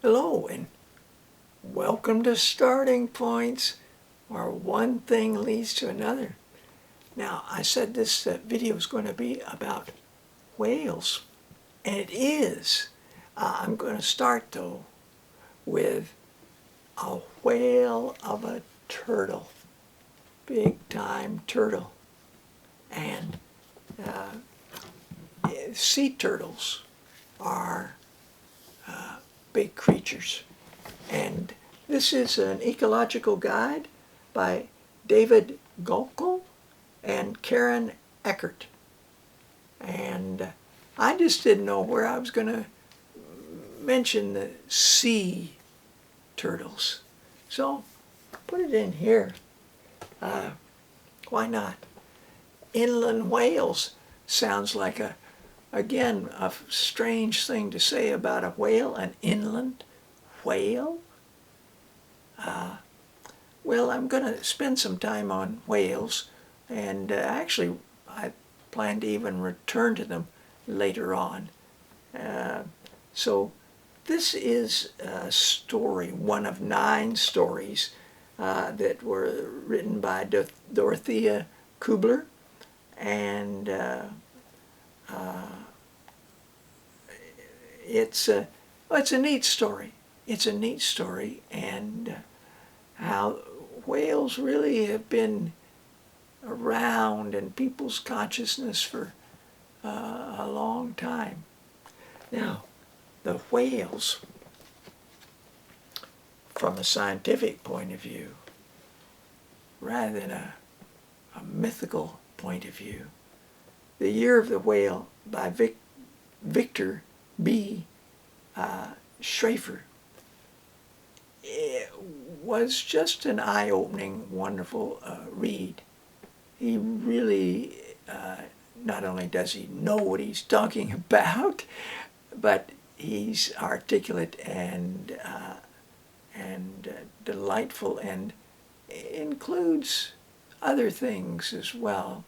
Hello and welcome to Starting Points, where one thing leads to another. Now, I said this video is going to be about whales, and it is. I'm going to start, though, with a whale of a turtle, big-time turtle. And sea turtles are big creatures. And this is an ecological guide by David Golkel and Karen Eckert. And I just didn't know where I was going to mention the sea turtles. So put it in here. Why not? Inland whales sounds like again, a strange thing to say about a whale, an inland whale. Well, I'm going to spend some time on whales, and actually I plan to even return to them later on. So this is a story, one of 9 stories that were written by Dorothea Kubler, and it's a neat story. It's a neat story, and how whales really have been around in people's consciousness for a long time. Now, the whales, from a scientific point of view, rather than a mythical point of view, The Year of the Whale by Victor B. Schrafer, it was just an eye-opening, wonderful read. He really, not only does he know what he's talking about, but he's articulate and delightful, and includes other things as well.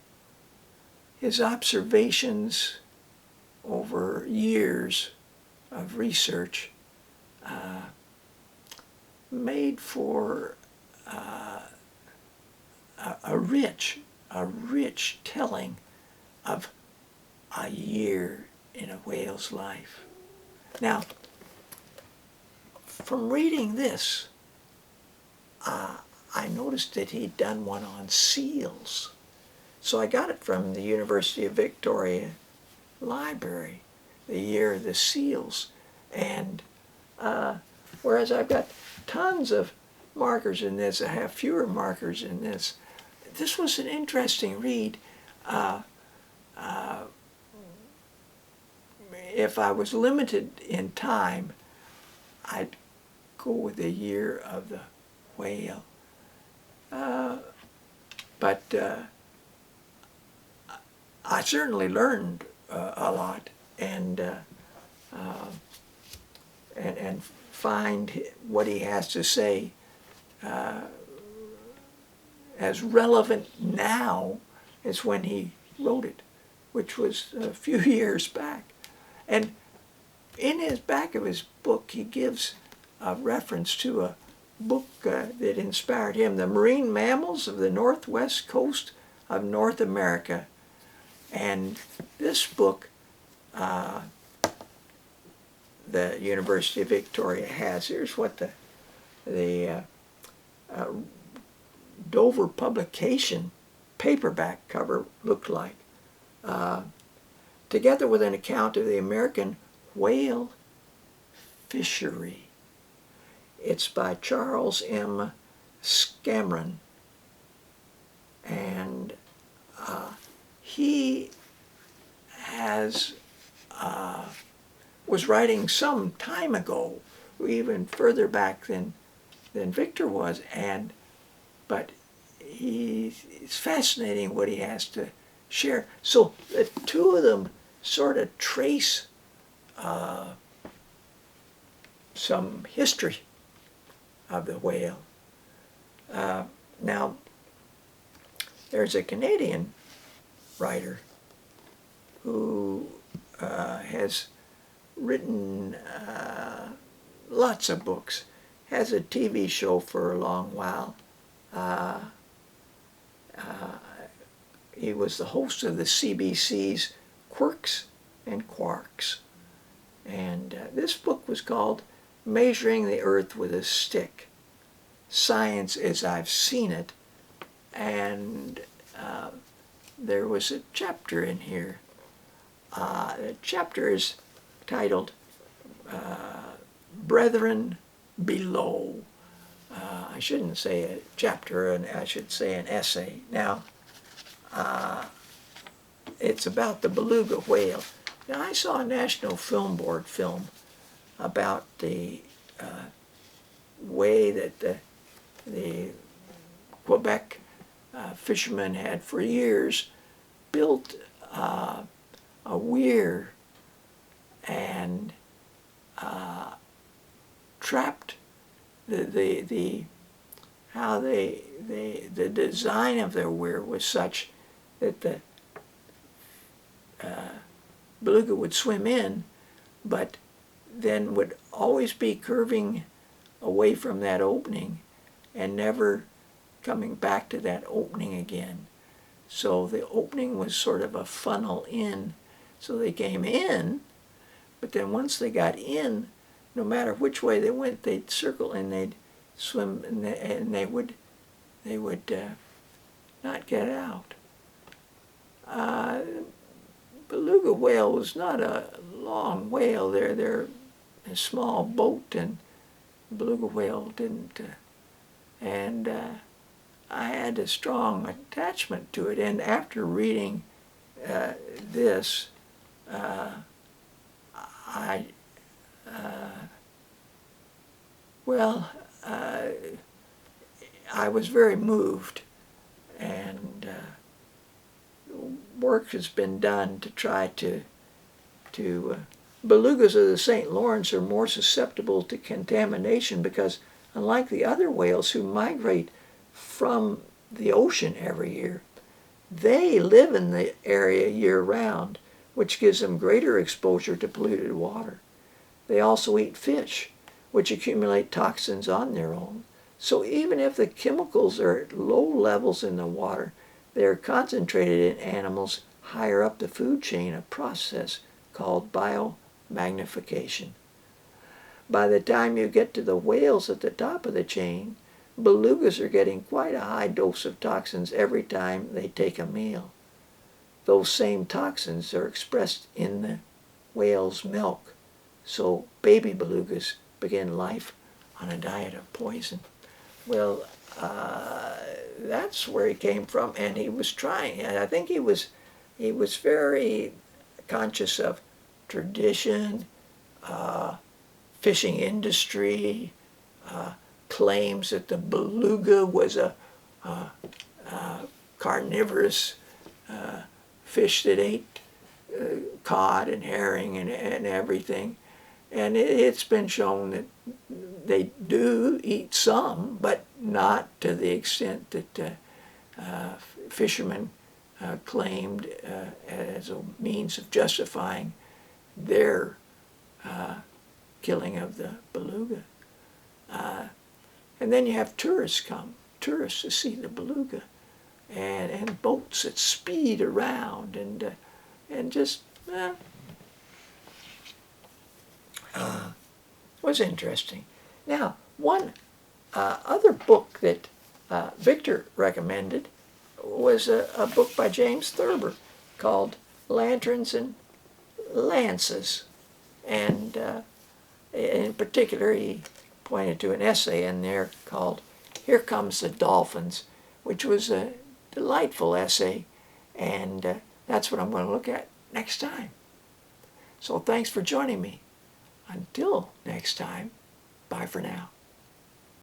His observations over years of research made for a rich telling of a year in a whale's life. Now, from reading this, I noticed that he'd done one on seals. So I got it from the University of Victoria Library, The Year of the Seals. And whereas I've got tons of markers in this, I have fewer markers in this. This was an interesting read. If I was limited in time, I'd go with The Year of the Whale. But I certainly learned a lot, and find what he has to say as relevant now as when he wrote it, which was a few years back. And in his back of his book, he gives a reference to a book that inspired him, The Marine Mammals of the Northwest Coast of North America. And this book, the University of Victoria has. Here's what the Dover publication paperback cover looked like. Together with an account of the American whale fishery. It's by Charles M. Scamron, and he was writing some time ago, even further back than Victor was, but it's fascinating what he has to share. So the two of them sort of trace some history of the whale. Now, there's a Canadian writer who has written lots of books. Has a TV show for a long while. He was the host of the CBC's Quirks and Quarks. And this book was called Measuring the Earth with a Stick, Science as I've Seen It. And there was a chapter in here. The chapter is titled Brethren Below. I shouldn't say a chapter, and I should say an essay. Now, it's about the beluga whale. Now, I saw a National Film Board film about the way that the Quebec fishermen had for years built a weir and trapped the design of their weir was such that the beluga would swim in, but then would always be curving away from that opening and never coming back to that opening again. So the opening was sort of a funnel in. So they came in, but then once they got in, no matter which way they went, they'd circle and they'd swim, and they would not get out. Beluga whale was not a long whale. They're a small boat, and beluga whale didn't. I had a strong attachment to it. And after reading this, I was very moved, and work has been done to try to belugas of the St. Lawrence are more susceptible to contamination because, unlike the other whales who migrate from the ocean every year, they live in the area year-round, which gives them greater exposure to polluted water. They also eat fish, which accumulate toxins on their own. So even if the chemicals are at low levels in the water, they are concentrated in animals higher up the food chain, a process called biomagnification. By the time you get to the whales at the top of the chain, belugas are getting quite a high dose of toxins every time they take a meal. Those same toxins are expressed in the whale's milk, so baby belugas begin life on a diet of poison. Well, that's where he came from, and he was trying. And I think he was very conscious of tradition, fishing industry, claims that the beluga was a carnivorous fish that ate cod and herring and everything. And it's been shown that they do eat some, but not to the extent that fishermen claimed as a means of justifying their killing of the beluga. And then you have tourists to see the beluga, and boats that speed around and just was interesting. Now, one other book that Victor recommended was a book by James Thurber called Lanterns and Lances. And in particular, he pointed to an essay in there called Here Comes the Dolphins, which was a delightful essay, and that's what I'm going to look at next time. So thanks for joining me. Until next time, bye for now.